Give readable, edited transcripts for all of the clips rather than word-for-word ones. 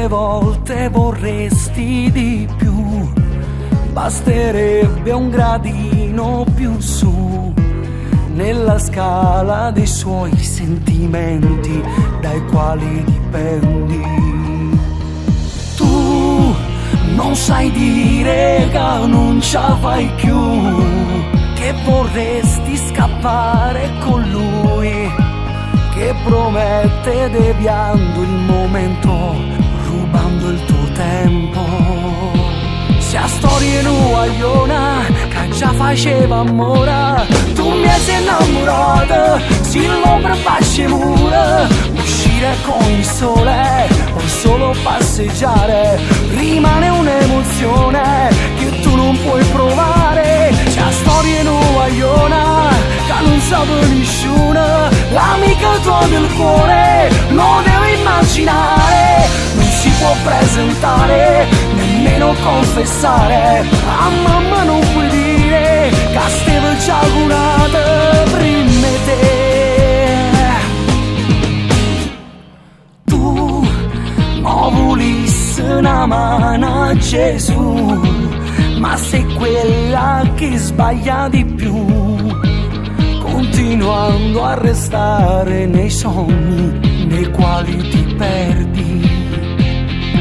quante volte vorresti di più? Basterebbe un gradino più su nella scala dei suoi sentimenti dai quali dipendi. Tu non sai dire che non ce la fai più, che vorresti scappare con lui, che promette deviando il momento, rubando il tuo tempo. Se a storia nuoiona che già faceva amore, tu mi sei innamorata, se l'ombra faccia mura, uscire con il sole o solo passeggiare, rimane un'emozione che tu non puoi provare. Se a storia nuoiona che non sa nessuno, l'amica tua del cuore lo deve immaginare, non si può presentare, nemmeno confessare, a mamma non puoi dire che stava già curata prima di te. Tu non volessi una mano a Gesù, ma sei quella che sbaglia di più, continuando a restare nei sogni nei quali ti perdi.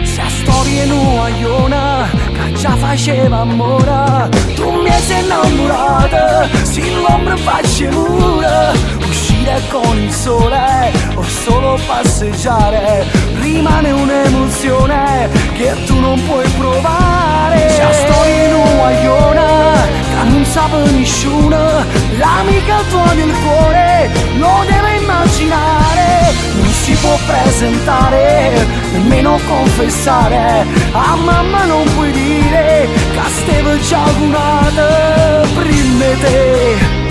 Se a storia nuoiona che già faceva amore, tu mi sei innamorata, se l'ombra faccia mura, uscire con il sole o solo passeggiare, rimane un'emozione che tu non puoi provare. Se a storia nuoiona che non sa nessuno, l'amica tua del cuore lo deve immaginare, non si può presentare, nemmeno confessare, a mamma non puoi dire che stava già curata prima di te.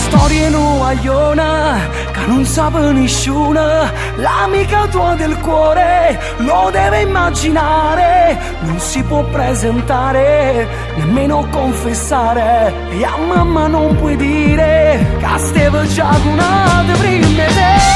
Storia nuoiona che non sa nessuno, l'amica tua del cuore lo deve immaginare, non si può presentare, nemmeno confessare, e a mamma non puoi dire che stava già curata prima di te.